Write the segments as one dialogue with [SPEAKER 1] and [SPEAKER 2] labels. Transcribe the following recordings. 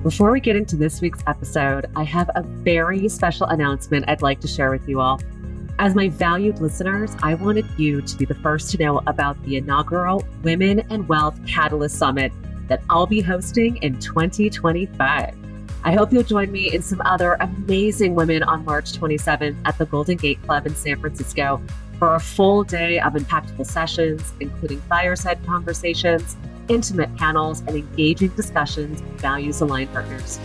[SPEAKER 1] Before we get into this week's episode, I have a very special announcement I'd like to share with you all. As my valued listeners, I wanted you to be the first to know about the inaugural Women and Wealth Catalyst Summit that I'll be hosting in 2025. I hope you'll join me and some other amazing women on March 27th at the Golden Gate Club in San Francisco for a full day of impactful sessions, including fireside conversations, intimate panels, and engaging discussions with values-aligned partners.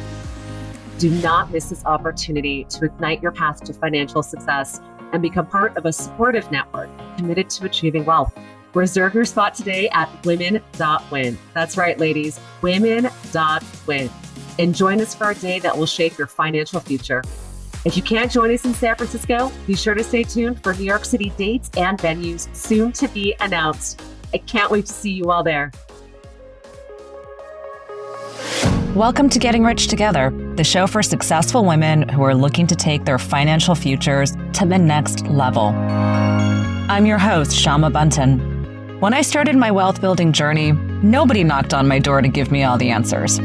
[SPEAKER 1] Do not miss this opportunity to ignite your path to financial success and become part of a supportive network committed to achieving wealth. Reserve your spot today at women.win. That's right, ladies, women.win. And join us for a day that will shape your financial future. If you can't join us in San Francisco, be sure to stay tuned for New York City dates and venues soon to be announced. I can't wait to see you all there.
[SPEAKER 2] Welcome to Getting Rich Together, the show for successful women who are looking to take their financial futures to the next level. I'm your host, Shama Bunton. When I started my wealth building journey, nobody knocked on my door to give me all the answers.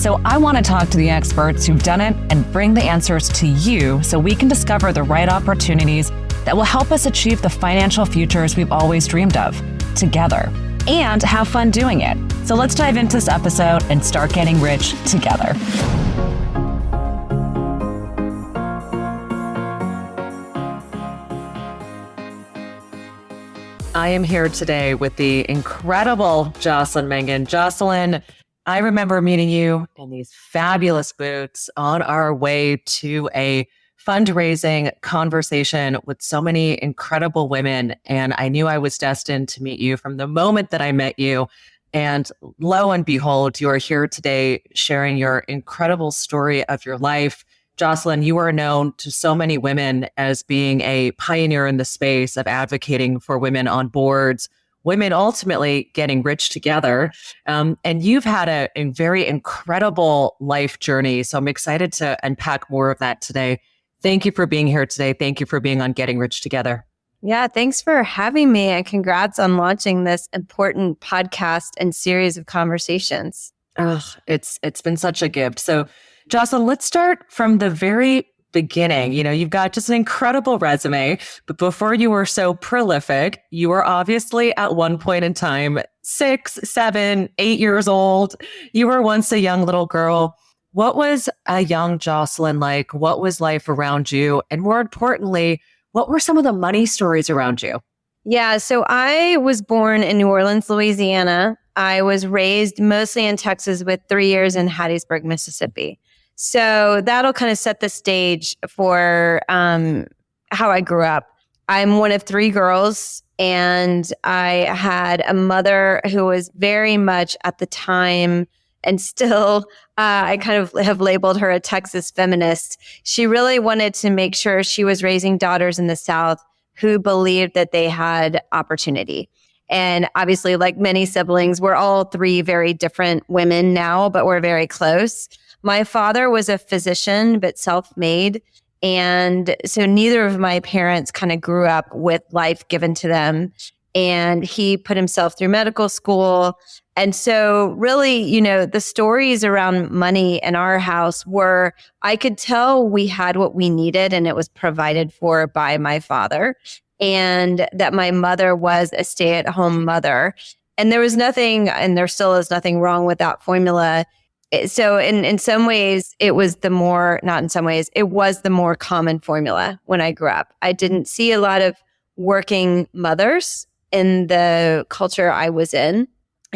[SPEAKER 2] So I want to talk to the experts who've done it and bring the answers to you so we can discover the right opportunities that will help us achieve the financial futures we've always dreamed of together and have fun doing it. So let's dive into this episode and start getting rich together.
[SPEAKER 1] I am here today with the incredible Jocelyn Magnan. Jocelyn, I remember meeting you in these fabulous boots on our way to a fundraising conversation with so many incredible women. And I knew I was destined to meet you from the moment that I met you. And lo and behold, you are here today sharing your incredible story of your life. Jocelyn, you are known to so many women as being a pioneer in the space of advocating for women on boards, women ultimately getting rich together. And you've had a very incredible life journey. So I'm excited to unpack more of that today. Thank you for being here today. Thank you for being on Getting Rich Together.
[SPEAKER 3] Yeah, thanks for having me, and congrats on launching this important podcast and series of conversations.
[SPEAKER 1] Oh, it's been such a gift. So, Jocelyn, let's start from the very beginning. You know, you've got just an incredible resume, but before you were so prolific, you were obviously at one point in time 6, 7, 8 years old. You were once a young little girl. What was a young Jocelyn like? What was life around you? And more importantly, what were some of the money stories around you?
[SPEAKER 3] Yeah, so I was born in New Orleans, Louisiana. I was raised mostly in Texas with 3 years in Hattiesburg, Mississippi. So that'll kind of set the stage for how I grew up. I'm one of 3 girls, and I had a mother who was very much at the time, and still, I kind of have labeled her a Texas feminist. She really wanted to make sure she was raising daughters in the South who believed that they had opportunity. And obviously, like many siblings, we're all 3 very different women now, but we're very close. My father was a physician, but self-made. And so neither of my parents kind of grew up with life given to them. And he put himself through medical school. And so really, you know, the stories around money in our house were, I could tell we had what we needed and it was provided for by my father, and that my mother was a stay-at-home mother. And there was nothing, and there still is nothing wrong with that formula. So in some ways, it was the more, not in some ways, it was the more common formula when I grew up. I didn't see a lot of working mothers in the culture I was in.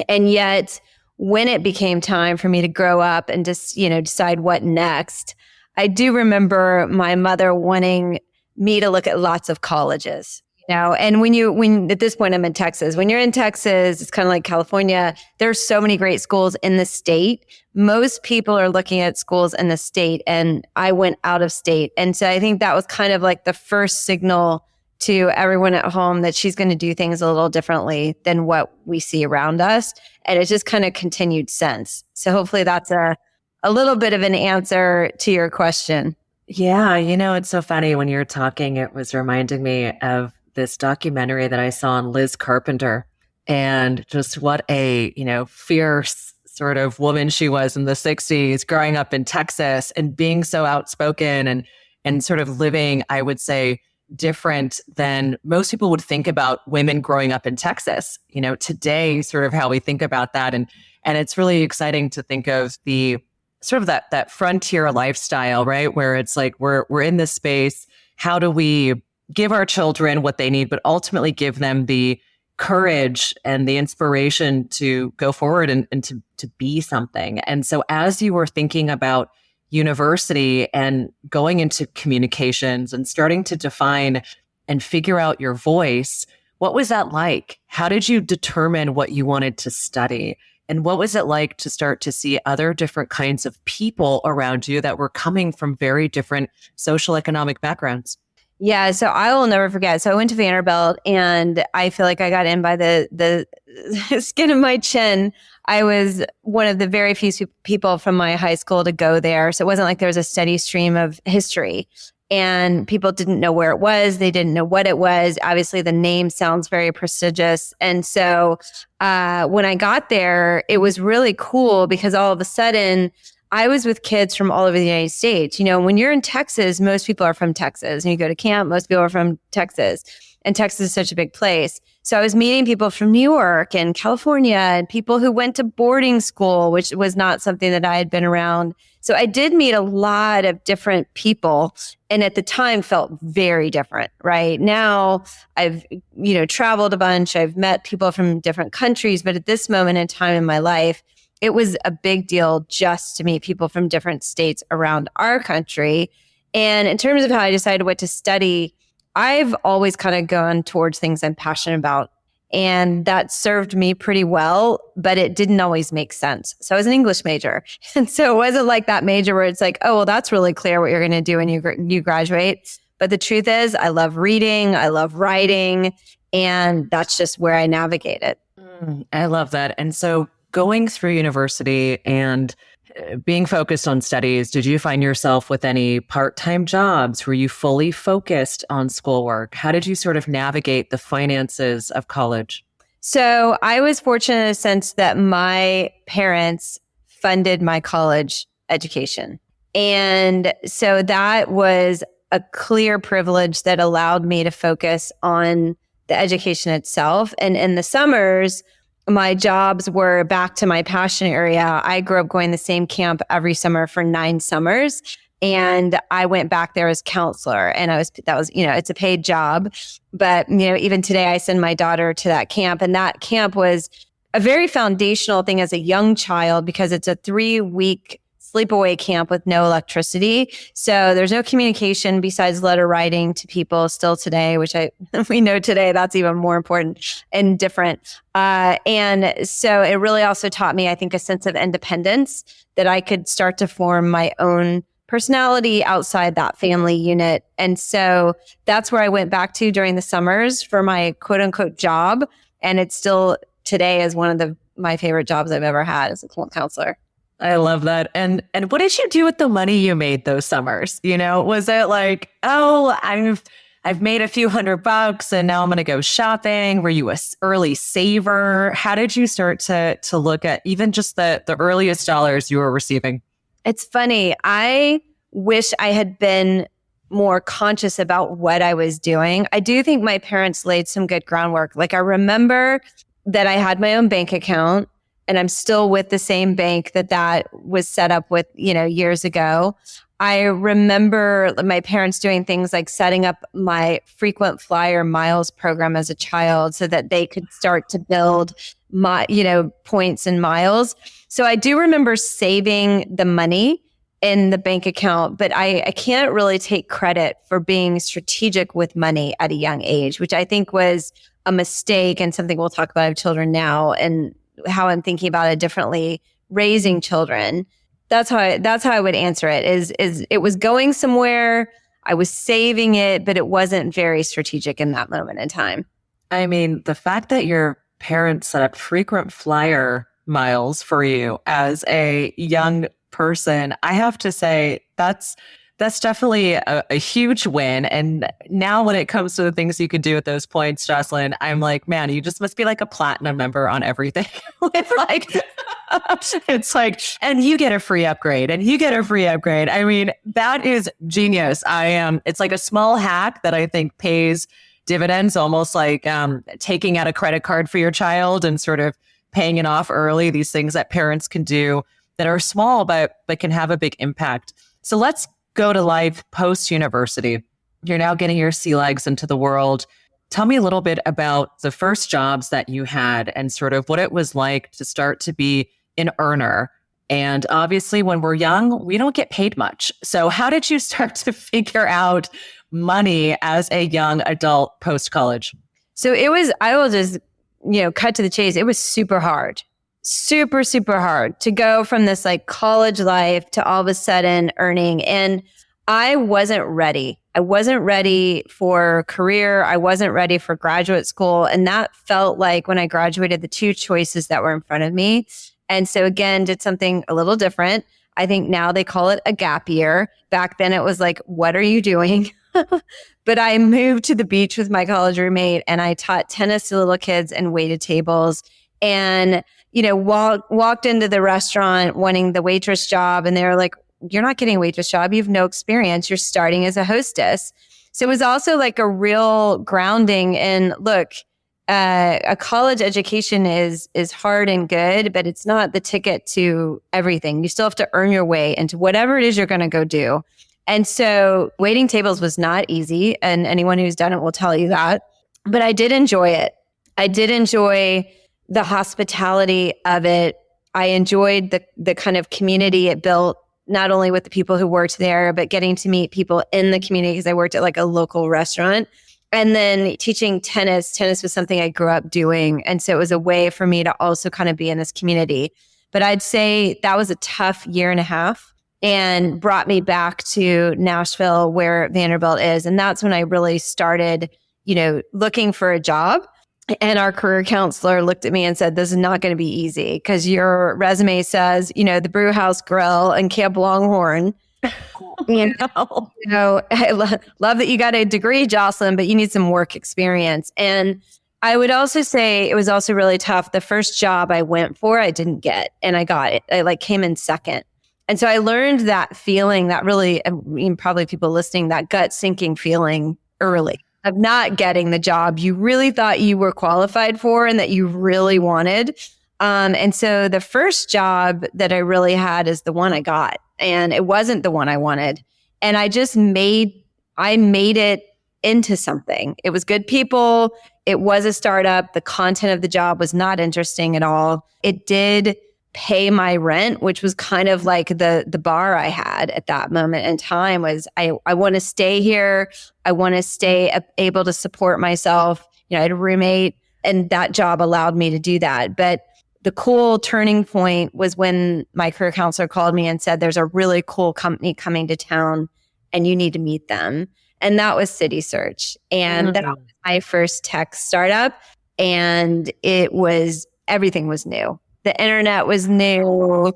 [SPEAKER 3] And yet, when it became time for me to grow up and just, you know, decide what next, I do remember my mother wanting me to look at lots of colleges. You know, and when at this point I'm in Texas, when you're in Texas, it's kind of like California. There's so many great schools in the state. Most people are looking at schools in the state, and I went out of state. And so I think that was kind of like the first signal to everyone at home that she's going to do things a little differently than what we see around us. And it's just kind of continued since. So hopefully that's a little bit of an answer to your question.
[SPEAKER 1] Yeah, you know, it's so funny when you're talking, it was reminding me of this documentary that I saw on Liz Carpenter, and just what a, you know, fierce sort of woman she was in the 60s, growing up in Texas and being so outspoken and sort of living, I would say, different than most people would think about women growing up in Texas. Today, sort of how we think about that. And it's really exciting to think of the sort of that frontier lifestyle, right? Where it's like, we're in this space. How do we give our children what they need, but ultimately give them the courage and the inspiration to go forward and to be something? And so as you were thinking about university and going into communications and starting to define and figure out your voice, what was that like? How did you determine what you wanted to study? And what was it like to start to see other different kinds of people around you that were coming from very different social economic backgrounds?
[SPEAKER 3] Yeah, so I will never forget. So I went to Vanderbilt, and I feel like I got in by the skin of my chin. I was one of the very few people from my high school to go there. So it wasn't like there was a steady stream of history, and people didn't know where it was. They didn't know what it was. Obviously, the name sounds very prestigious. And so when I got there, it was really cool because all of a sudden, I was with kids from all over the United States. When you're in Texas, most people are from Texas. And you go to camp, most people are from Texas. And Texas is such a big place. So I was meeting people from New York and California and people who went to boarding school, which was not something that I had been around. So I did meet a lot of different people, and at the time felt very different. Right now, I've traveled a bunch. I've met people from different countries, but at this moment in time in my life, it was a big deal just to meet people from different states around our country. And in terms of how I decided what to study, I've always kind of gone towards things I'm passionate about. And that served me pretty well, but it didn't always make sense. So I was an English major. And so it wasn't like that major where it's like, oh, well, that's really clear what you're going to do when you graduate. But the truth is, I love reading, I love writing, and that's just where I navigate it.
[SPEAKER 1] I love that. And so going through university and being focused on studies, did you find yourself with any part-time jobs? Were you fully focused on schoolwork? How did you sort of navigate the finances of college?
[SPEAKER 3] So I was fortunate in a sense that my parents funded my college education. And so that was a clear privilege that allowed me to focus on the education itself. And in the summers, my jobs were back to my passion area. I grew up going to the same camp every summer for 9 summers. And I went back there as counselor, and it's a paid job. But, even today I send my daughter to that camp, and that camp was a very foundational thing as a young child because it's a 3-week sleepaway camp with no electricity. So there's no communication besides letter writing to people still today, which we know today that's even more important and different. And so it really also taught me, I think, a sense of independence that I could start to form my own personality outside that family unit. And so that's where I went back to during the summers for my quote unquote job. And it's still today is one of my favorite jobs I've ever had as a counselor.
[SPEAKER 1] I love that. And what did you do with the money you made those summers? Was it like, oh, I've made a few $100 and now I'm going to go shopping? Were you an early saver? How did you start to look at even just the earliest dollars you were receiving?
[SPEAKER 3] It's funny. I wish I had been more conscious about what I was doing. I do think my parents laid some good groundwork. Like I remember that I had my own bank account. And I'm still with the same bank that was set up with, years ago. I remember my parents doing things like setting up my frequent flyer miles program as a child so that they could start to build points and miles. So I do remember saving the money in the bank account, but I can't really take credit for being strategic with money at a young age, which I think was a mistake and something we'll talk about with children now and how I'm thinking about it differently, raising children. That's how I would answer it is it was going somewhere. I was saving it, but it wasn't very strategic in that moment in time.
[SPEAKER 1] I mean, the fact that your parents set up frequent flyer miles for you as a young person, I have to say that's
[SPEAKER 2] That's definitely a huge win. And now when it comes to the things you could do at those points, Jocelyn, I'm like, man, you just must be like a platinum member on everything. It's like, it's like, and you get a free upgrade and you get a free upgrade. I mean, that is genius. It's like a small hack that I think pays dividends, almost like taking out a credit card for your child and sort of paying it off early. These things that parents can do that are small, but can have a big impact. So let's go to life post-university. You're now getting your sea legs into the world. Tell me a little bit about the first jobs that you had and sort of what it was like to start to be an earner. And obviously, when we're young, we don't get paid much. So how did you start to figure out money as a young adult post-college?
[SPEAKER 3] So I will just, cut to the chase. It was super hard. Super, super hard to go from this like college life to all of a sudden earning. And I wasn't ready. I wasn't ready for career. I wasn't ready for graduate school. And that felt like when I graduated, the two choices that were in front of me. And so again, did something a little different. I think now they call it a gap year. Back then it was like, what are you doing? But I moved to the beach with my college roommate and I taught tennis to little kids and waited tables. And walked into the restaurant wanting the waitress job. And they were like, you're not getting a waitress job. You have no experience. You're starting as a hostess. So it was also like a real grounding in, look, a college education is hard and good, but it's not the ticket to everything. You still have to earn your way into whatever it is you're going to go do. And so waiting tables was not easy. And anyone who's done it will tell you that. But I did enjoy it. I did enjoy the hospitality of it. I enjoyed the kind of community it built, not only with the people who worked there, but getting to meet people in the community because I worked at like a local restaurant. And then teaching tennis. Tennis was something I grew up doing. And so it was a way for me to also kind of be in this community. But I'd say that was a tough year and a half and brought me back to Nashville where Vanderbilt is. And that's when I really started, looking for a job. And our career counselor looked at me and said, this is not going to be easy because your resume says, the Brew House Grill and Camp Longhorn. I love that you got a degree, Jocelyn, but you need some work experience. And I would also say it was also really tough. The first job I went for, I didn't get, and I got it. I came in second. And so I learned that feeling, that really, probably people listening, that gut sinking feeling early of not getting the job you really thought you were qualified for and that you really wanted. And so the first job that I really had is the one I got, and it wasn't the one I wanted. And I just made it into something. It was good people. It was a startup. The content of the job was not interesting at all. It did pay my rent, which was kind of like the bar I had at that moment in time was I want to stay here. I want to stay able to support myself. I had a roommate and that job allowed me to do that. But the cool turning point was when my career counselor called me and said, there's a really cool company coming to town and you need to meet them. And that was City Search. And that was my first tech startup. And everything was new. The internet was new.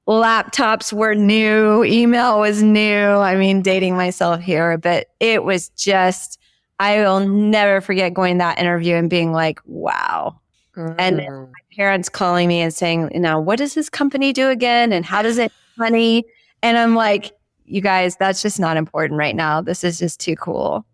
[SPEAKER 3] Laptops were new. Email was new. Dating myself here, but it was just, I will never forget going to that interview and being like, wow. And my parents calling me and saying, what does this company do again? And how does it make money? And I'm like, you guys, that's just not important right now. This is just too cool.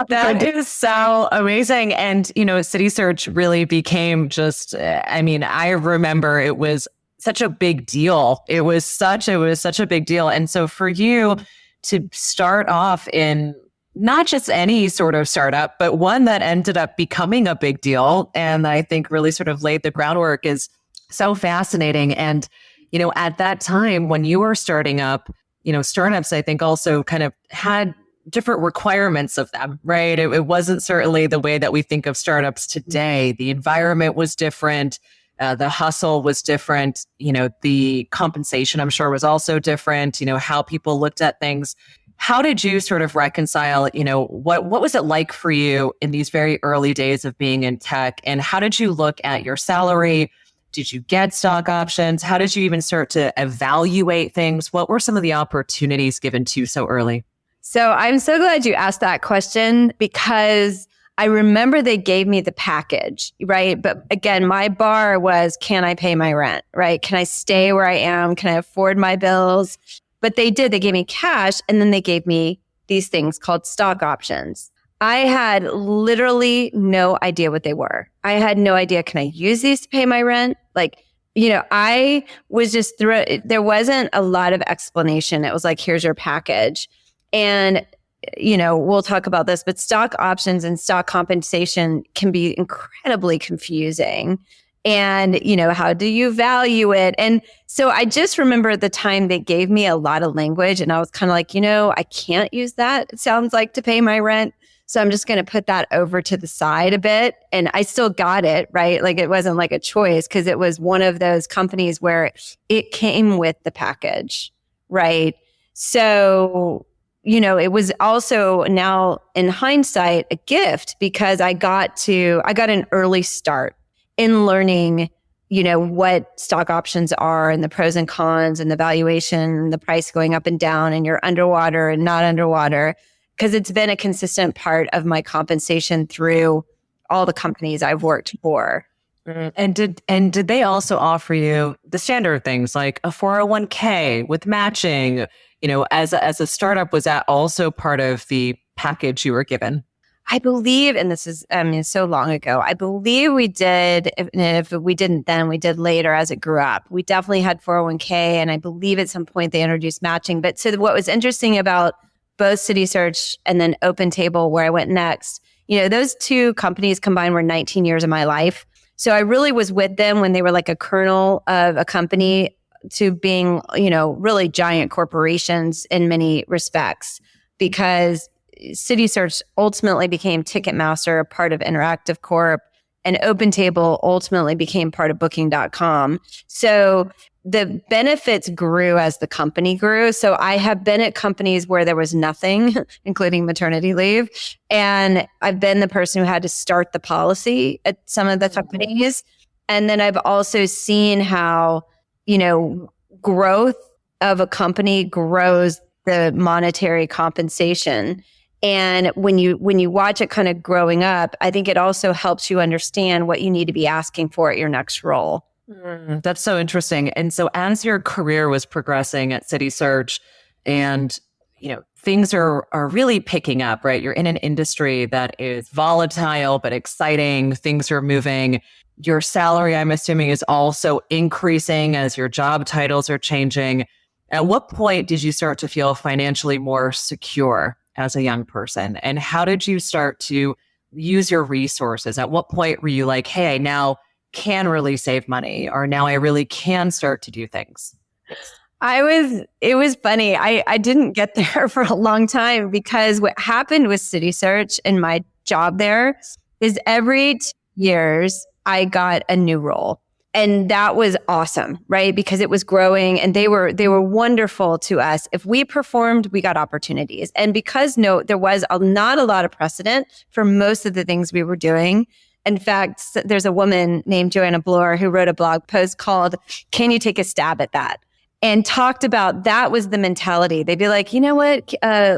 [SPEAKER 2] That is so amazing. And, City Search really became just, I remember it was such a big deal. It was such a big deal. And so for you to start off in not just any sort of startup, but one that ended up becoming a big deal, and I think really sort of laid the groundwork is so fascinating. And, at that time when you were starting up, startups, I think also kind of had different requirements of them, right? It wasn't certainly the way that we think of startups today. The environment was different. The hustle was different. The compensation, I'm sure, was also different. How people looked at things. How did you sort of reconcile, what was it like for you in these very early days of being in tech? And how did you look at your salary? Did you get stock options? How did you even start to evaluate things? What were some of the opportunities given to you so early?
[SPEAKER 3] So I'm so glad you asked that question because I remember they gave me the package, right? But again, my bar was, can I pay my rent, right? Can I stay where I am? Can I afford my bills? But they did. They gave me cash and then they gave me these things called stock options. I had literally no idea what they were. I had no idea, can I use these to pay my rent? I was just there wasn't a lot of explanation. It was like, here's your package. And, we'll talk about this, but stock options and stock compensation can be incredibly confusing. And, how do you value it? And so I just remember at the time they gave me a lot of language and I was kind of like, I can't use that. It sounds like to pay my rent. So I'm just going to put that over to the side a bit. And I still got it, right? Like it wasn't like a choice because it was one of those companies where it came with the package, right? So, it was also now in hindsight a gift because I got an early start in learning, what stock options are and the pros and cons and the valuation, the price going up and down and you're underwater and not underwater. Because it's been a consistent part of my compensation through all the companies I've worked for.
[SPEAKER 2] And did they also offer you the standard things like a 401k with matching? As a startup, was that also part of the package you were given?
[SPEAKER 3] I believe, and this is so long ago, I believe we did. If we didn't then, we did later as it grew up. We definitely had 401k, and I believe at some point they introduced matching. But so what was interesting about both City Search and then Open Table, where I went next, those two companies combined were 19 years of my life. So I really was with them when they were like a kernel of a company to being, really giant corporations in many respects, because City Search ultimately became Ticketmaster, part of Interactive Corp, and Open Table ultimately became part of Booking.com. So the benefits grew as the company grew. So I have been at companies where there was nothing, including maternity leave. And I've been the person who had to start the policy at some of the companies. And then I've also seen how, growth of a company grows the monetary compensation. And when you watch it kind of growing up, I think it also helps you understand what you need to be asking for at your next role.
[SPEAKER 2] That's so interesting. And so as your career was progressing at City Search and, things are really picking up, right? You're in an industry that is volatile, but exciting. Things are moving. Your salary, I'm assuming, is also increasing as your job titles are changing. At what point did you start to feel financially more secure as a young person? And how did you start to use your resources? At what point were you like, hey, I now can really save money, or now I really can start to do things?
[SPEAKER 3] It was funny. I didn't get there for a long time because what happened with City Search and my job there is every 2 years I got a new role. And that was awesome, right? Because it was growing and they were wonderful to us. If we performed, we got opportunities. And because there was not a lot of precedent for most of the things we were doing. In fact, there's a woman named Joanna Bloor who wrote a blog post called, "Can you take a stab at that?" And talked about that was the mentality. They'd be like, you know what,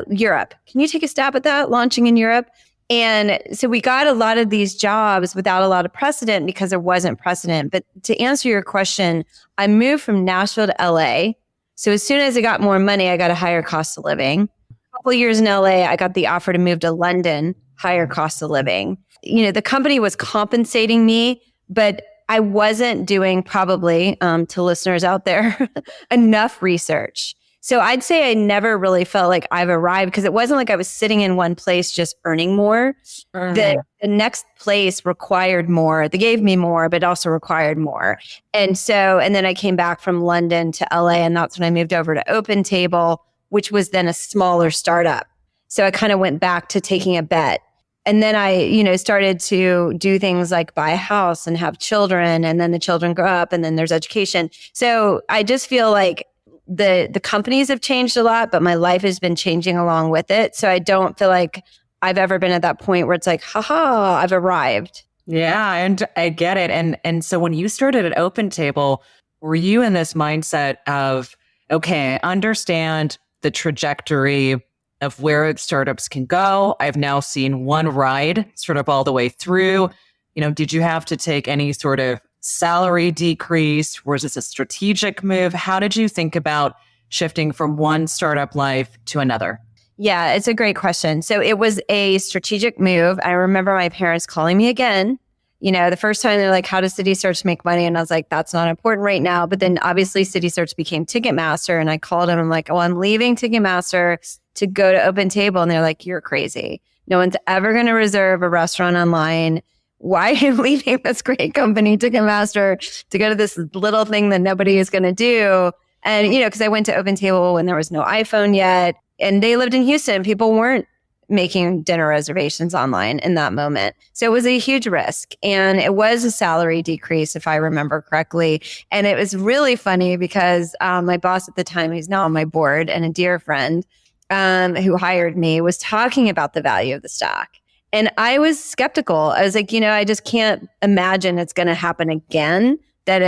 [SPEAKER 3] Europe, can you take a stab at that, launching in Europe? And so we got a lot of these jobs without a lot of precedent because there wasn't precedent. But to answer your question, I moved from Nashville to LA. So as soon as I got more money, I got a higher cost of living. A couple of years in LA, I got the offer to move to London, higher cost of living. The company was compensating me, but I wasn't doing, probably to listeners out there, enough research. So I'd say I never really felt like I've arrived because it wasn't like I was sitting in one place just earning more. The next place required more. They gave me more, but also required more. And then I came back from London to LA, and that's when I moved over to Open Table, which was then a smaller startup. So I kind of went back to taking a bet. And then I, started to do things like buy a house and have children, and then the children grow up, and then there's education. So I just feel like the companies have changed a lot, but my life has been changing along with it. So I don't feel like I've ever been at that point where it's like, haha, I've arrived.
[SPEAKER 2] Yeah, and I get it. And so when you started at Open Table, were you in this mindset of, okay, I understand the trajectory of where startups can go. I've now seen one ride sort of all the way through. Did you have to take any sort of salary decrease? Was this a strategic move? How did you think about shifting from one startup life to another?
[SPEAKER 3] Yeah, it's a great question. So it was a strategic move. I remember my parents calling me again. The first time they're like, how does City Search make money? And I was like, that's not important right now. But then obviously City Search became Ticketmaster. And I called them. I'm like, oh, I'm leaving Ticketmaster to go to Open Table. And they're like, you're crazy. No one's ever going to reserve a restaurant online. Why are you leaving this great company, Ticketmaster, to go to this little thing that nobody is going to do? And, because I went to Open Table when there was no iPhone yet. And they lived in Houston. People weren't making dinner reservations online in that moment. So it was a huge risk. And it was a salary decrease, if I remember correctly. And it was really funny because my boss at the time, who's now on my board and a dear friend who hired me, was talking about the value of the stock. And I was skeptical. I was like, I just can't imagine it's going to happen again, that,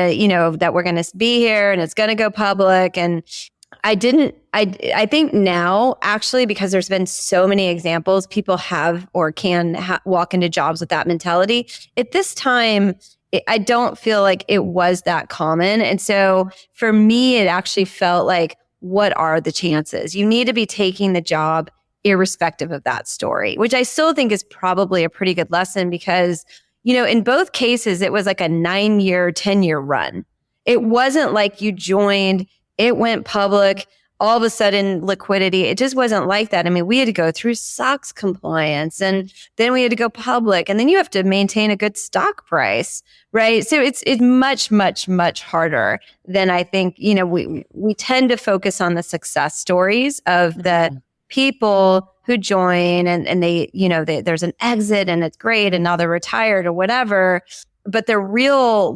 [SPEAKER 3] that we're going to be here and it's going to go public. And I think now, actually, because there's been so many examples, people have or can walk into jobs with that mentality. At this time, I don't feel like it was that common. And so for me, it actually felt like, what are the chances? You need to be taking the job irrespective of that story, which I still think is probably a pretty good lesson because, in both cases, it was like a 9-year, 10-year run. It wasn't like you joined, it went public, all of a sudden liquidity. It just wasn't like that. I mean, we had to go through SOX compliance and then we had to go public and then you have to maintain a good stock price, right? So it's much, much, much harder than I think, we tend to focus on the success stories of the people who join and they, there's an exit and it's great and now they're retired or whatever. But the real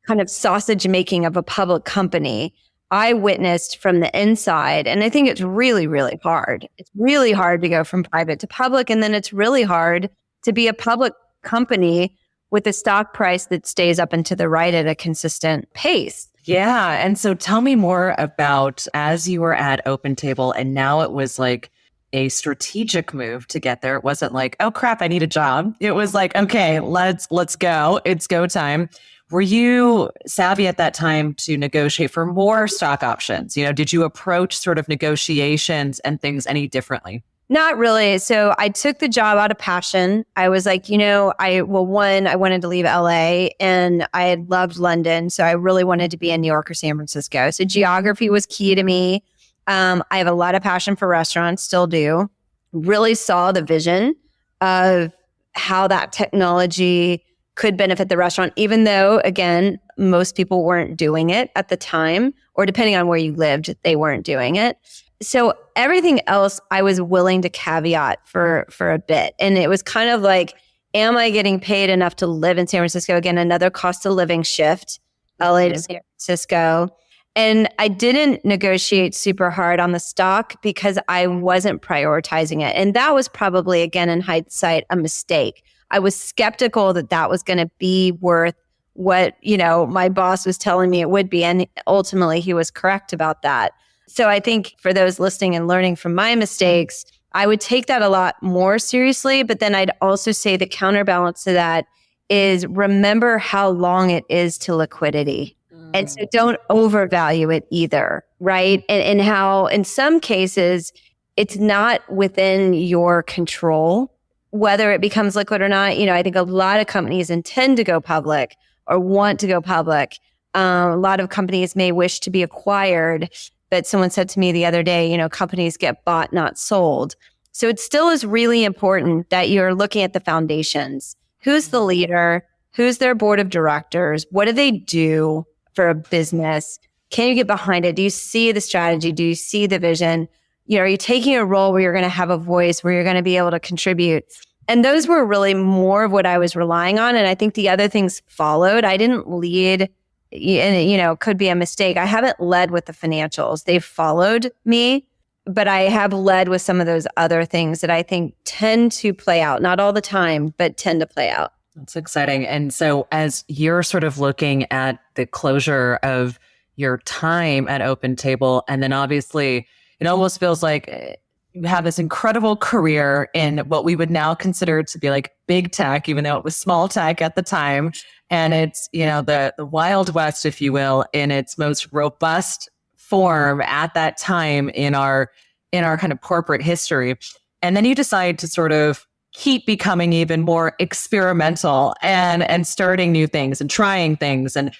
[SPEAKER 3] kind of sausage making of a public company, I witnessed from the inside. And I think it's really, really hard. It's really hard to go from private to public. And then it's really hard to be a public company with a stock price that stays up and to the right at a consistent pace.
[SPEAKER 2] Yeah. And so tell me more about as you were at Open Table and now it was like a strategic move to get there. It wasn't like, oh crap, I need a job. It was like, okay, let's go. It's go time. Were you savvy at that time to negotiate for more stock options? Did you approach sort of negotiations and things any differently?
[SPEAKER 3] Not really. So I took the job out of passion. I was like, I wanted to leave LA and I had loved London. So I really wanted to be in New York or San Francisco. So geography was key to me. I have a lot of passion for restaurants, still do. Really saw the vision of how that technology could benefit the restaurant, even though, again, most people weren't doing it at the time, or depending on where you lived, they weren't doing it. So everything else I was willing to caveat for a bit. And it was kind of like, am I getting paid enough to live in San Francisco? Again, another cost of living shift, LA to San Francisco. And I didn't negotiate super hard on the stock because I wasn't prioritizing it. And that was probably, again, in hindsight, a mistake. I was skeptical that was going to be worth what, my boss was telling me it would be. And ultimately, he was correct about that. So I think for those listening and learning from my mistakes, I would take that a lot more seriously. But then I'd also say the counterbalance to that is remember how long it is to liquidity. And so don't overvalue it either, right? And how in some cases, it's not within your control whether it becomes liquid or not. I think a lot of companies intend to go public or want to go public. A lot of companies may wish to be acquired, but someone said to me the other day, companies get bought, not sold. So it still is really important that you're looking at the foundations. Who's the leader? Who's their board of directors? What do they do for a business? Can you get behind it? Do you see the strategy? Do you see the vision? Are you taking a role where you're going to have a voice, where you're going to be able to contribute? And those were really more of what I was relying on. And I think the other things followed. I didn't lead, and could be a mistake. I haven't led with the financials. They've followed me, but I have led with some of those other things that I think tend to play out. Not all the time, but tend to play out.
[SPEAKER 2] That's exciting. And so as you're sort of looking at the closure of your time at Open Table, and then obviously it almost feels like you have this incredible career in what we would now consider to be like big tech, even though it was small tech at the time. And it's, the Wild West, if you will, in its most robust form at that time in our kind of corporate history. And then you decide to sort of keep becoming even more experimental and starting new things and trying things. And,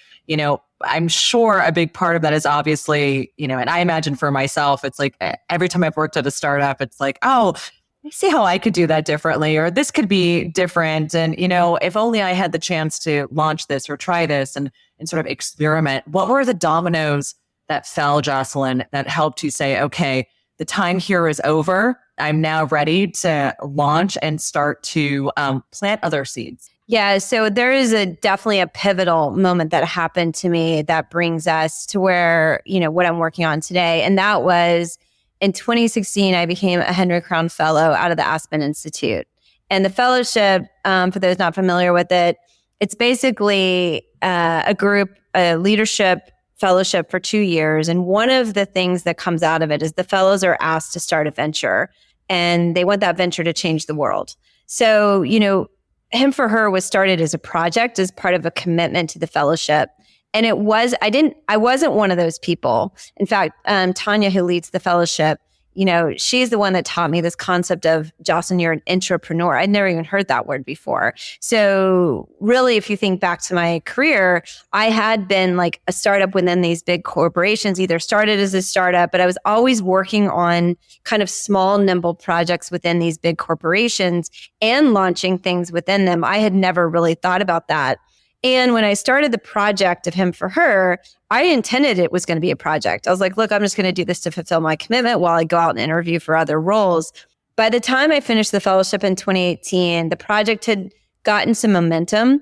[SPEAKER 2] I'm sure a big part of that is obviously, and I imagine for myself, it's like every time I've worked at a startup, it's like, oh, I see how I could do that differently, or this could be different. And, if only I had the chance to launch this or try this and sort of experiment. What were the dominoes that fell, Jocelyn, that helped you say, okay, the time here is over. I'm now ready to launch and start to plant other seeds?
[SPEAKER 3] Yeah, so there is definitely a pivotal moment that happened to me that brings us to where, what I'm working on today. And that was in 2016, I became a Henry Crown Fellow out of the Aspen Institute. And the fellowship, for those not familiar with it, it's basically a leadership fellowship for 2 years. And one of the things that comes out of it is the fellows are asked to start a venture, and they want that venture to change the world. So, Him for Her was started as a project, as part of a commitment to the fellowship. And I wasn't one of those people. In fact, Tanya, who leads the fellowship, she's the one that taught me this concept of, Jocelyn, you're an intrapreneur. I'd never even heard that word before. So really, if you think back to my career, I had been like a startup within these big corporations, either started as a startup, but I was always working on kind of small, nimble projects within these big corporations and launching things within them. I had never really thought about that. And when I started the project of Him for Her, I intended it was going to be a project. I was like, look, I'm just going to do this to fulfill my commitment while I go out and interview for other roles. By the time I finished the fellowship in 2018, the project had gotten some momentum,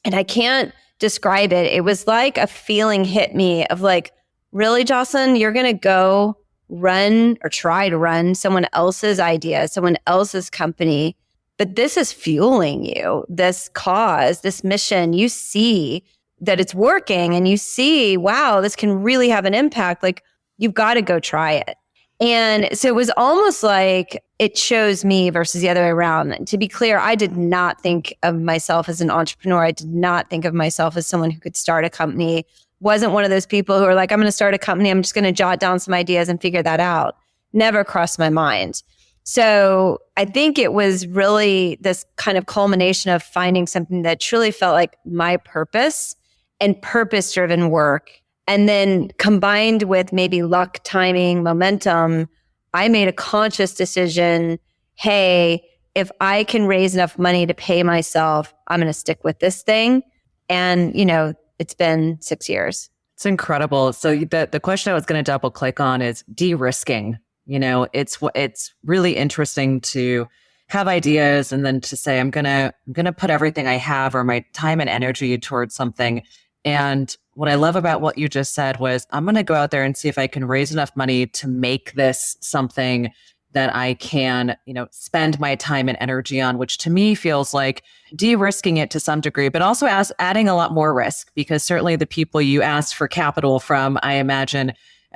[SPEAKER 3] and I can't describe it. It was like a feeling hit me of like, really, Jocelyn, you're going to go run or try to run someone else's idea, someone else's company. But this is fueling you, this cause, this mission. You see that it's working, and you see, wow, this can really have an impact. Like, you've got to go try it. And so it was almost like it chose me versus the other way around. And to be clear, I did not think of myself as an entrepreneur. I did not think of myself as someone who could start a company. Wasn't one of those people who are like, I'm going to start a company. I'm just going to jot down some ideas and figure that out. Never crossed my mind. So I think it was really this kind of culmination of finding something that truly felt like my purpose and purpose-driven work. And then combined with maybe luck, timing, momentum, I made a conscious decision, hey, if I can raise enough money to pay myself, I'm going to stick with this thing. And, it's been 6 years.
[SPEAKER 2] It's incredible. So the question I was going to double click on is de-risking. It's really interesting to have ideas and then to say, I'm gonna put everything I have or my time and energy towards something. And what I love about what you just said was, I'm going to go out there and see if I can raise enough money to make this something that I can, spend my time and energy on, which to me feels like de-risking it to some degree, but also adding a lot more risk, because certainly the people you asked for capital from, I imagine,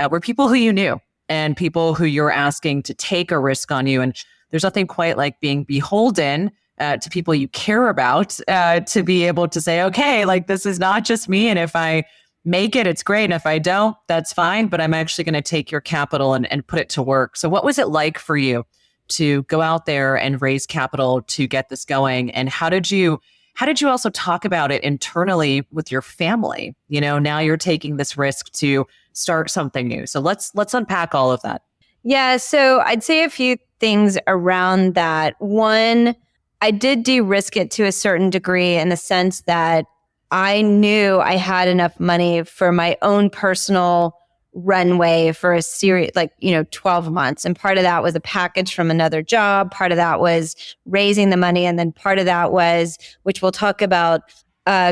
[SPEAKER 2] were people who you knew and people who you're asking to take a risk on you. And there's nothing quite like being beholden to people you care about, to be able to say, okay, like this is not just me. And if I make it, it's great. And if I don't, that's fine. But I'm actually going to take your capital and put it to work. So what was it like for you to go out there and raise capital to get this going? And how did you also talk about it internally with your family? Now you're taking this risk to start something new. So let's unpack all of that.
[SPEAKER 3] Yeah. So I'd say a few things around that. One, I did de-risk it to a certain degree in the sense that I knew I had enough money for my own personal runway for a series, 12 months. And part of that was a package from another job. Part of that was raising the money. And then part of that was, which we'll talk about,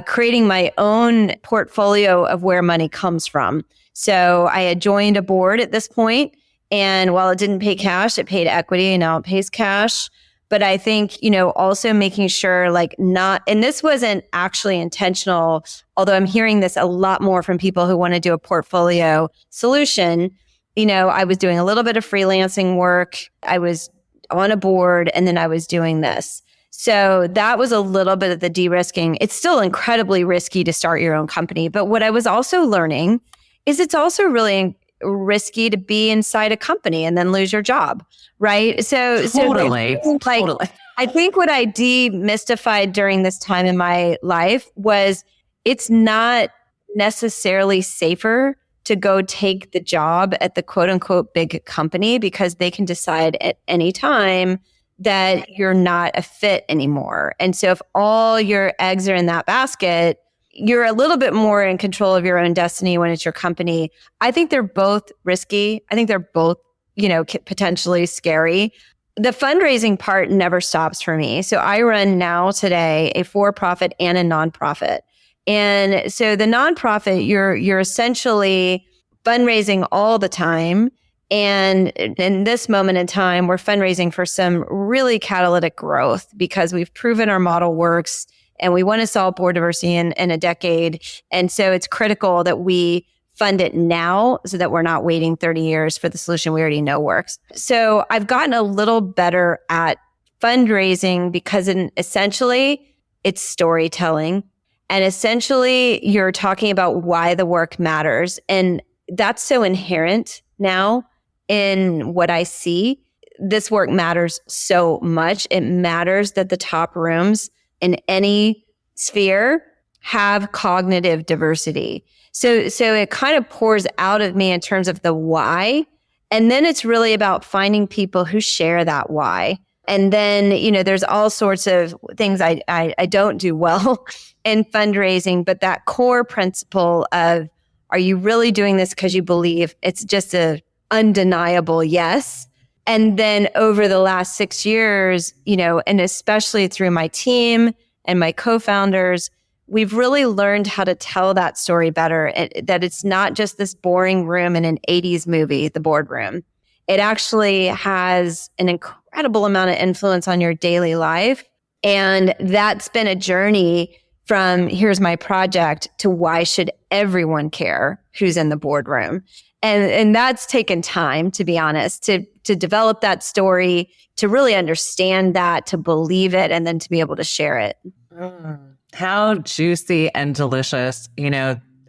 [SPEAKER 3] creating my own portfolio of where money comes from. So I had joined a board at this point, and while it didn't pay cash, it paid equity, and now it pays cash. But I think, also making sure and this wasn't actually intentional, although I'm hearing this a lot more from people who want to do a portfolio solution. I was doing a little bit of freelancing work. I was on a board, and then I was doing this. So that was a little bit of the de-risking. It's still incredibly risky to start your own company. But what I was also learning is it's also really risky to be inside a company and then lose your job, right?
[SPEAKER 2] Totally.
[SPEAKER 3] I think what I demystified during this time in my life was it's not necessarily safer to go take the job at the quote unquote big company, because they can decide at any time that you're not a fit anymore. And so if all your eggs are in that basket, you're a little bit more in control of your own destiny when it's your company. I think they're both risky. I think they're both, potentially scary. The fundraising part never stops for me. So I run now today a for-profit and a nonprofit. And so the nonprofit, you're essentially fundraising all the time. And in this moment in time, we're fundraising for some really catalytic growth because we've proven our model works and we want to solve board diversity in a decade. And so it's critical that we fund it now so that we're not waiting 30 years for the solution we already know works. So I've gotten a little better at fundraising because essentially it's storytelling. And essentially you're talking about why the work matters. And that's so inherent now in what I see. This work matters so much. It matters that the top rooms in any sphere have cognitive diversity. So it kind of pours out of me in terms of the why. And then it's really about finding people who share that why. And then, there's all sorts of things I don't do well in fundraising, but that core principle of, are you really doing this because you believe? It's just a undeniable yes. And then over the last 6 years, and especially through my team and my co-founders, we've really learned how to tell that story better, that it's not just this boring room in an 80s movie, the boardroom. It actually has an incredible amount of influence on your daily life. And that's been a journey from here's my project to why should everyone care who's in the boardroom. And that's taken time, to be honest, to develop that story, to really understand that, to believe it, and then to be able to share it.
[SPEAKER 2] How juicy and delicious.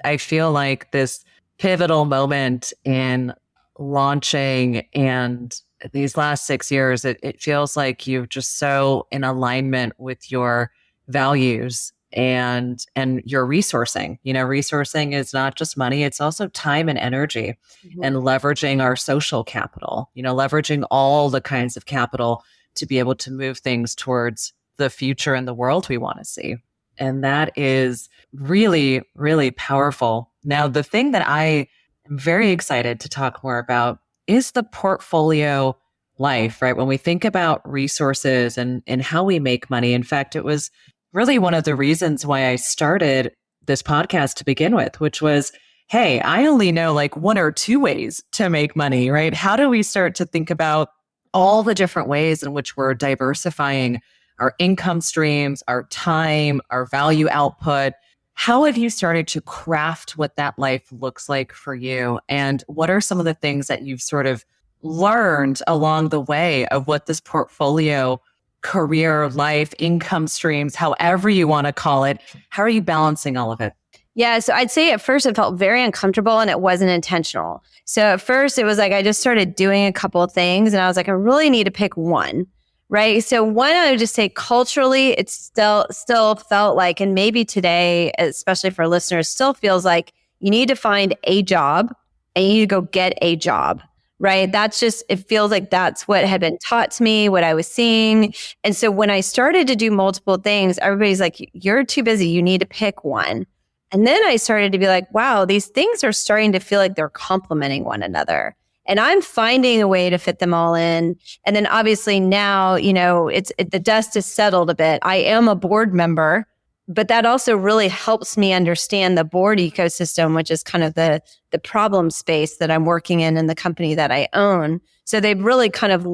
[SPEAKER 2] I feel like this pivotal moment in launching and these last 6 years, it feels like you're just so in alignment with your values and your resourcing. Resourcing is not just money, it's also time and energy, and leveraging our social capital, leveraging all the kinds of capital to be able to move things towards the future and the world we want to see. And that is really, really powerful. Now, the thing that I am very excited to talk more about is the portfolio life, right? When we think about resources and how we make money. In fact, it was really one of the reasons why I started this podcast to begin with, which was, hey, I only know like one or two ways to make money, right? How do we start to think about all the different ways in which we're diversifying our income streams, our time, our value output? How have you started to craft what that life looks like for you? And what are some of the things that you've sort of learned along the way of what this portfolio, career, life, income streams, however you want to call it, how are you balancing all of it?
[SPEAKER 3] Yeah, so I'd say at first it felt very uncomfortable and it wasn't intentional. So at first it was like I just started doing a couple of things and I was like, I really need to pick one. Right. So one, I would just say culturally, it still felt like, and maybe today, especially for listeners, still feels like you need to find a job and you need to go get a job. Right. That's just, it feels like that's what had been taught to me, what I was seeing. And so when I started to do multiple things, everybody's like, you're too busy. You need to pick one. And then I started to be like, wow, these things are starting to feel like they're complementing one another. And I'm finding a way to fit them all in. And then obviously now, the dust is settled a bit. I am a board member, but that also really helps me understand the board ecosystem, which is kind of the problem space that I'm working in the company that I own. So they've really kind of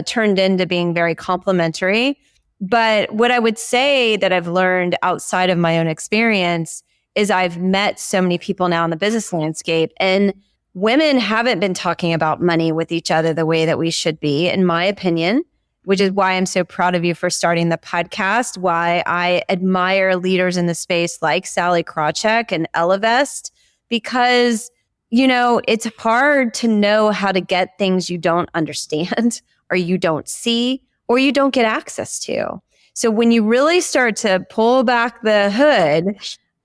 [SPEAKER 3] turned into being very complementary. But what I would say that I've learned outside of my own experience is I've met so many people now in the business landscape, and women haven't been talking about money with each other the way that we should be, in my opinion, which is why I'm so proud of you for starting the podcast, why I admire leaders in the space like Sally Krawcheck and Ellevest, because, it's hard to know how to get things you don't understand or you don't see or you don't get access to. So when you really start to pull back the hood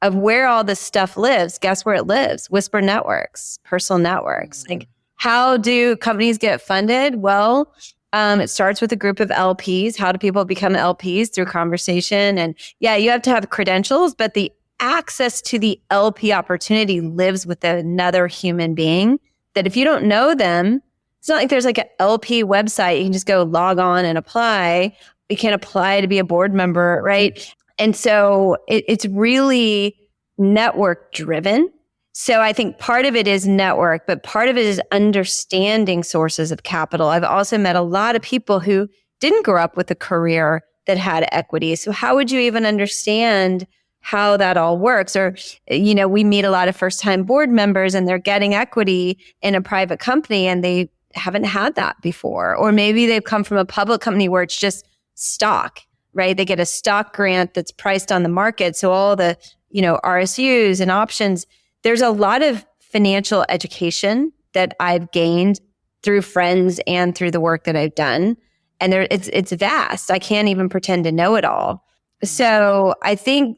[SPEAKER 3] of where all this stuff lives, guess where it lives? Whisper networks, personal networks. Like, how do companies get funded? Well, it starts with a group of LPs. How do people become LPs? Through conversation. And yeah, you have to have credentials, but the access to the LP opportunity lives with another human being that if you don't know them, it's not like there's like an LP website. You can just go log on and apply. You can't apply to be a board member, right? And so it's really network driven. So I think part of it is network, but part of it is understanding sources of capital. I've also met a lot of people who didn't grow up with a career that had equity. So how would you even understand how that all works? Or, we meet a lot of first-time board members and they're getting equity in a private company and they haven't had that before. Or maybe they've come from a public company where it's just stock, right? They get a stock grant that's priced on the market. So all the, RSUs and options, there's a lot of financial education that I've gained through friends and through the work that I've done. And it's vast. I can't even pretend to know it all. So I think,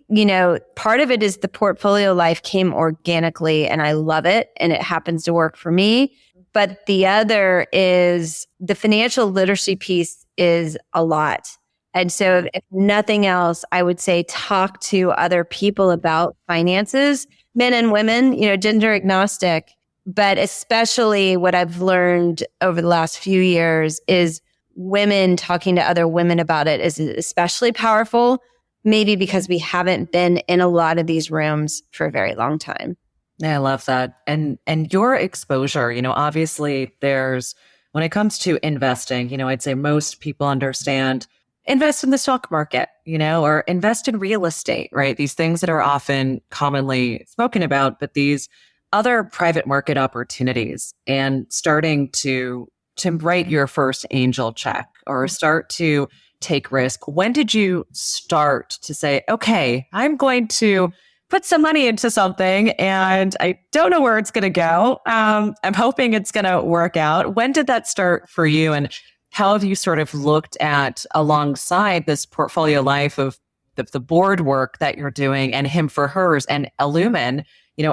[SPEAKER 3] part of it is the portfolio life came organically and I love it and it happens to work for me. But the other is the financial literacy piece is a lot. And so if nothing else, I would say talk to other people about finances, men and women, gender agnostic. But especially what I've learned over the last few years is women talking to other women about it is especially powerful, maybe because we haven't been in a lot of these rooms for a very long time.
[SPEAKER 2] Yeah, I love that. And your exposure, obviously when it comes to investing, I'd say most people understand invest in the stock market, or invest in real estate, right? These things that are often commonly spoken about, but these other private market opportunities and starting to write your first angel check or start to take risk. When did you start to say, okay, I'm going to put some money into something and I don't know where it's going to go. I'm hoping it's going to work out. When did that start for you? And how have you sort of looked at alongside this portfolio life of the board work that you're doing and Him for Hers and Illumin,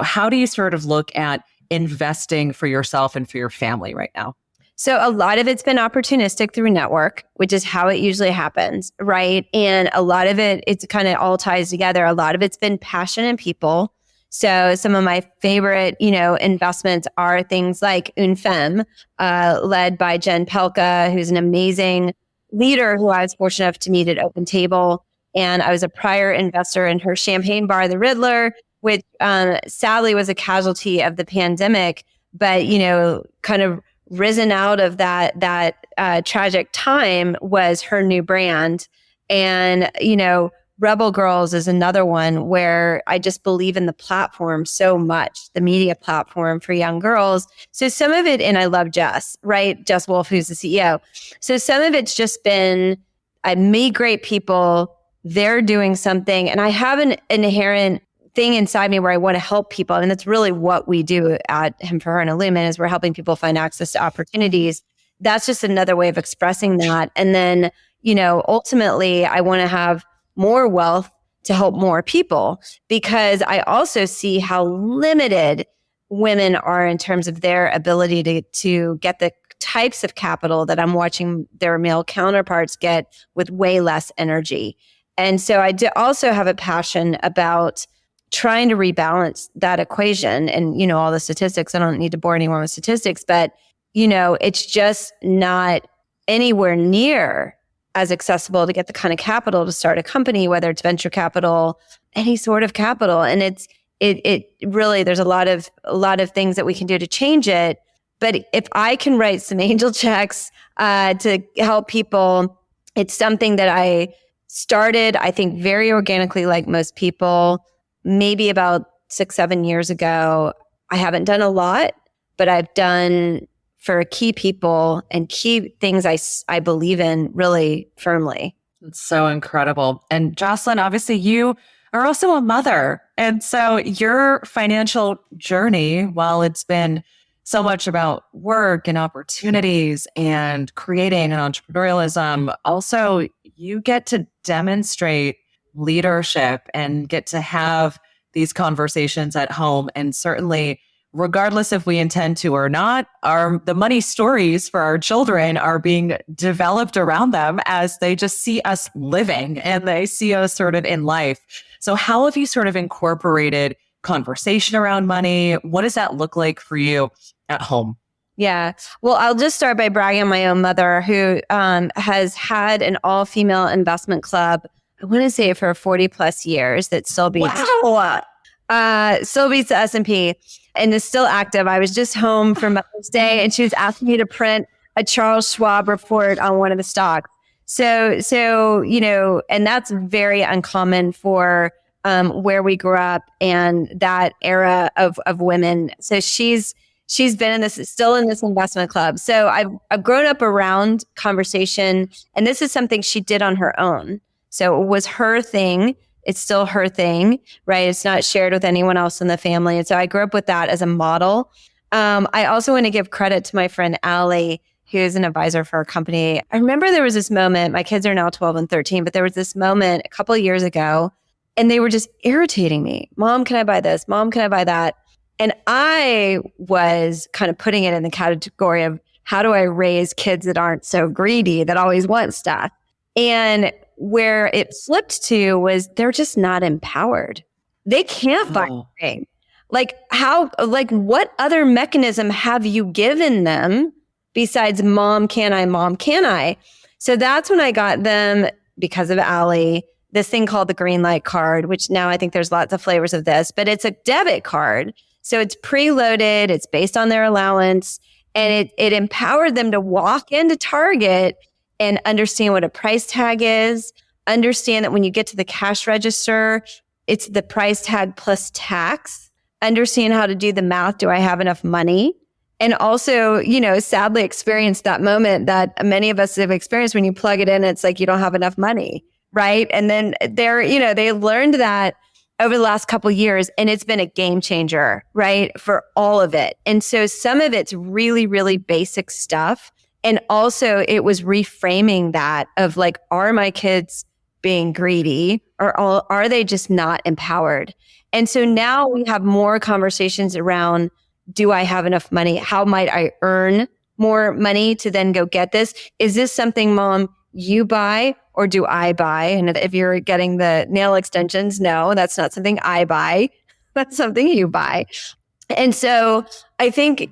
[SPEAKER 2] how do you sort of look at investing for yourself and for your family right now?
[SPEAKER 3] So a lot of it's been opportunistic through network, which is how it usually happens, right? And a lot of it's kind of all ties together. A lot of it's been passion and people. So some of my favorite, investments are things like Unfem, led by Jen Pelka, who's an amazing leader who I was fortunate enough to meet at Open Table. And I was a prior investor in her champagne bar, The Riddler, which sadly was a casualty of the pandemic, but, kind of risen out of that tragic time was her new brand. And, Rebel Girls is another one where I just believe in the platform so much, the media platform for young girls. So some of it, and I love Jess, right? Jess Wolf, who's the CEO. So some of it's just been, I meet great people, they're doing something, and I have an inherent thing inside me where I want to help people. And that's really what we do at Him for Her and Illumin is we're helping people find access to opportunities. That's just another way of expressing that. And then, ultimately I want to have more wealth to help more people because I also see how limited women are in terms of their ability to get the types of capital that I'm watching their male counterparts get with way less energy. And so I also have a passion about trying to rebalance that equation and, all the statistics. I don't need to bore anyone with statistics, but, it's just not anywhere near as accessible to get the kind of capital to start a company, whether it's venture capital, any sort of capital. And it really, there's a lot of things that we can do to change it. But if I can write some angel checks to help people, it's something that I started, I think, very organically, like most people, maybe about 6-7 years ago. I haven't done a lot, but I've done for key people and key things I believe in really firmly.
[SPEAKER 2] It's so incredible. And Jocelyn, obviously you are also a mother. And so your financial journey, while it's been so much about work and opportunities and creating and entrepreneurialism, also you get to demonstrate leadership and get to have these conversations at home. And certainly, regardless if we intend to or not, the money stories for our children are being developed around them as they just see us living and they see us sort of in life. So how have you sort of incorporated conversation around money? What does that look like for you at home?
[SPEAKER 3] Yeah. Well, I'll just start by bragging on my own mother, who has had an all-female investment club, I want to say for 40 plus years, that still beats the S&P and is still active. I was just home for Mother's Day and she was asking me to print a Charles Schwab report on one of the stocks. So, you know, and that's very uncommon for where we grew up and that era of women. So she's been in this, still in this investment club. So I've grown up around conversation, and this is something she did on her own. So it was her thing. It's still her thing, right? It's not shared with anyone else in the family. And so I grew up with that as a model. I also want to give credit to my friend Allie, who is an advisor for our company. I remember there was this moment, my kids are now 12 and 13, but there was this moment a couple of years ago, and they were just irritating me. Mom, can I buy this? Mom, can I buy that? And I was kind of putting it in the category of how do I raise kids that aren't so greedy, that always want stuff? And where it flipped to was they're just not empowered. They can't buy anything. Like what other mechanism have you given them besides mom, can I, mom, can I? So that's when I got them, because of Allie, this thing called the green light card, which now I think there's lots of flavors of this, but it's a debit card. So it's preloaded, it's based on their allowance, and it empowered them to walk into Target and understand what a price tag is, understand that when you get to the cash register, it's the price tag plus tax, understand how to do the math. Do I have enough money? And also, you know, sadly experience that moment that many of us have experienced when you plug it in, it's like you don't have enough money, right? And then they learned that over the last couple of years, and it's been a game changer, right? For all of it. And so some of it's really, really basic stuff. And also it was reframing that of like, are my kids being greedy or are they just not empowered? And so now we have more conversations around, do I have enough money? How might I earn more money to then go get this? Is this something, Mom, you buy or do I buy? And if you're getting the nail extensions, no, that's not something I buy. That's something you buy. And so I think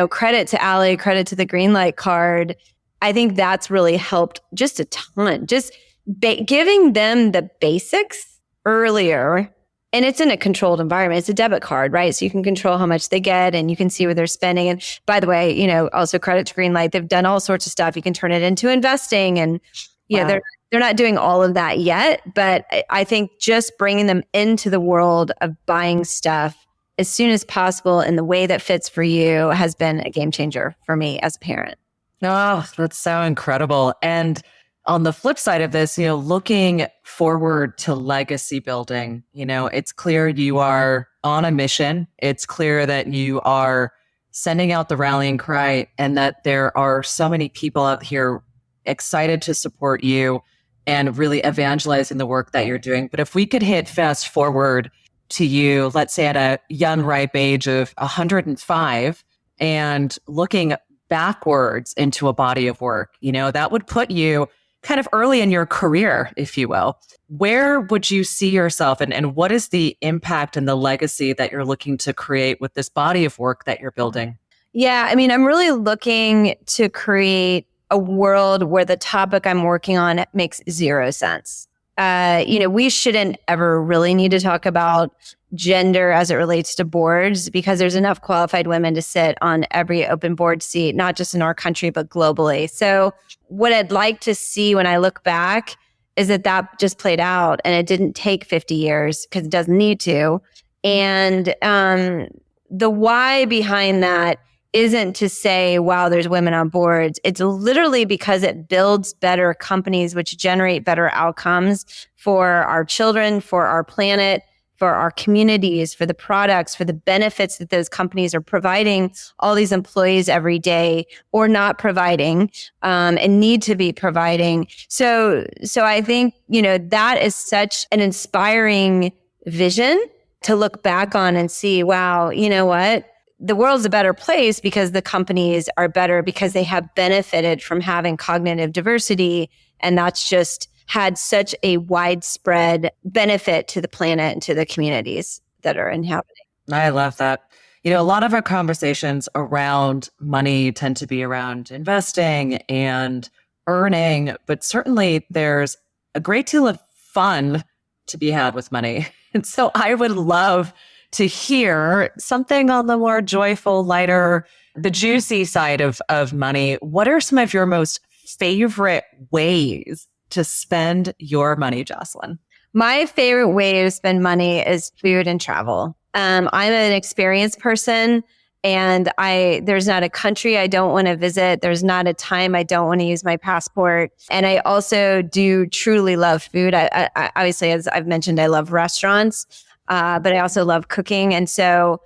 [SPEAKER 3] credit to Allie, credit to the green light card. I think that's really helped just a ton, just giving them the basics earlier. And it's in a controlled environment. It's a debit card, right? So you can control how much they get and you can see where they're spending. And by the way, also credit to Greenlight. They've done all sorts of stuff. You can turn it into investing. And they're not doing all of that yet. But I think just bringing them into the world of buying stuff as soon as possible in the way that fits for you has been a game changer for me as a parent.
[SPEAKER 2] Oh, that's so incredible. And on the flip side of this, looking forward to legacy building, it's clear you are on a mission. It's clear that you are sending out the rallying cry and that there are so many people out here excited to support you and really evangelizing the work that you're doing. But if we could hit fast forward to you, let's say at a young, ripe age of 105 and looking backwards into a body of work, that would put you kind of early in your career, if you will. Where would you see yourself and what is the impact and the legacy that you're looking to create with this body of work that you're building?
[SPEAKER 3] Yeah, I'm really looking to create a world where the topic I'm working on makes zero sense. We shouldn't ever really need to talk about gender as it relates to boards because there's enough qualified women to sit on every open board seat, not just in our country, but globally. So what I'd like to see when I look back is that just played out and it didn't take 50 years because it doesn't need to. And the why behind that isn't to say, wow, there's women on boards. It's literally because it builds better companies, which generate better outcomes for our children, for our planet, for our communities, for the products, for the benefits that those companies are providing all these employees every day or not providing, and need to be providing. So I think, that is such an inspiring vision to look back on and see, wow, you know what? The world's a better place because the companies are better because they have benefited from having cognitive diversity. And that's just had such a widespread benefit to the planet and to the communities that are inhabiting.
[SPEAKER 2] I love that. A lot of our conversations around money tend to be around investing and earning, but certainly there's a great deal of fun to be had with money. And so I would love to hear something on the more joyful, lighter, the juicy side of money. What are some of your most favorite ways to spend your money, Jocelyn?
[SPEAKER 3] My favorite way to spend money is food and travel. I'm an experienced person and there's not a country I don't want to visit. There's not a time I don't want to use my passport. And I also do truly love food. I obviously, as I've mentioned, I love restaurants. But I also love cooking. And so,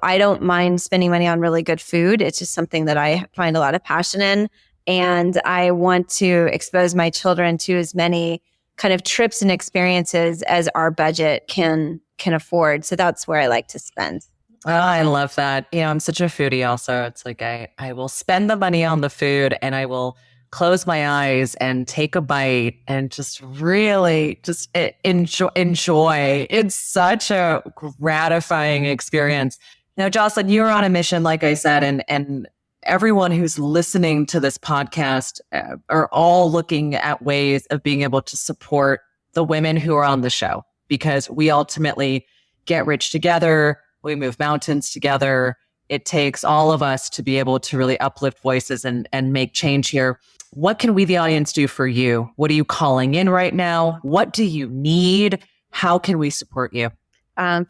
[SPEAKER 3] I don't mind spending money on really good food. It's just something that I find a lot of passion in. And I want to expose my children to as many kind of trips and experiences as our budget can afford. So that's where I like to spend.
[SPEAKER 2] Oh, I love that. I'm such a foodie also. It's like I will spend the money on the food and I will close my eyes and take a bite and just really just enjoy. It's such a gratifying experience. Now, Jocelyn, you're on a mission, like I said, and everyone who's listening to this podcast are all looking at ways of being able to support the women who are on the show, because we ultimately get rich together. We move mountains together. It takes all of us to be able to really uplift voices and make change here. What can we, the audience, do for you? What are you calling in right now? What do you need? How can we support you?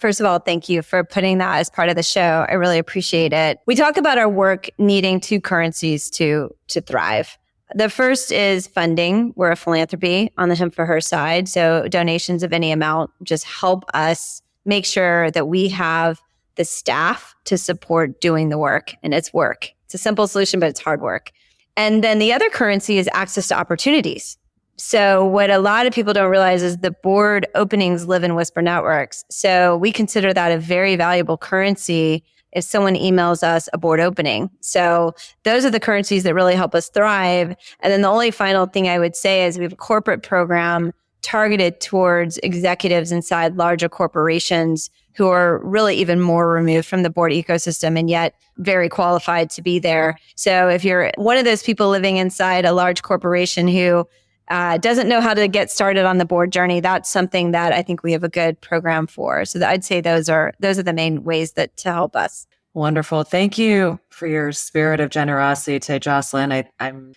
[SPEAKER 3] First of all, thank you for putting that as part of the show. I really appreciate it. We talk about our work needing two currencies to thrive. The first is funding. We're a philanthropy on the Him for Her side. So donations of any amount just help us make sure that we have the staff to support doing the work. And it's work. It's a simple solution, but it's hard work. And then the other currency is access to opportunities. So what a lot of people don't realize is the board openings live in Whisper Networks. So we consider that a very valuable currency if someone emails us a board opening. So those are the currencies that really help us thrive. And then the only final thing I would say is we have a corporate program targeted towards executives inside larger corporations who are really even more removed from the board ecosystem and yet very qualified to be there. So if you're one of those people living inside a large corporation who doesn't know how to get started on the board journey, that's something that I think we have a good program for. So I'd say those are the main ways that to help us.
[SPEAKER 2] Wonderful. Thank you for your spirit of generosity today, Jocelyn. I'm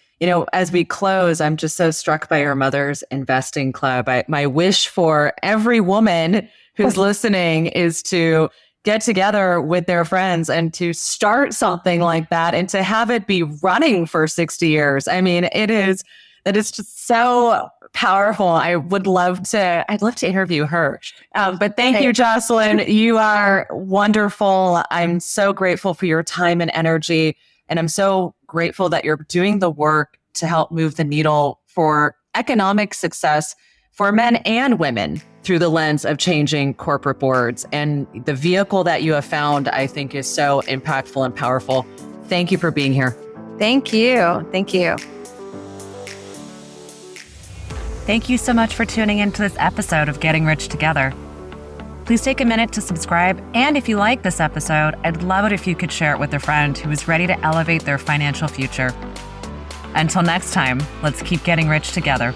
[SPEAKER 2] as we close, I'm just so struck by your Mother's Investing Club. My wish for every woman who's listening is to get together with their friends and to start something like that and to have it be running for 60 years. I mean, it is just so powerful. I'd love to interview her. But thank you, Jocelyn. You are wonderful. I'm so grateful for your time and energy. And I'm so grateful that you're doing the work to help move the needle for economic success for men and women through the lens of changing corporate boards. And the vehicle that you have found, I think, is so impactful and powerful. Thank you for being here.
[SPEAKER 3] Thank you. Thank you.
[SPEAKER 2] Thank you so much for tuning into this episode of Getting Rich Together. Please take a minute to subscribe. And if you like this episode, I'd love it if you could share it with a friend who is ready to elevate their financial future. Until next time, let's keep getting rich together.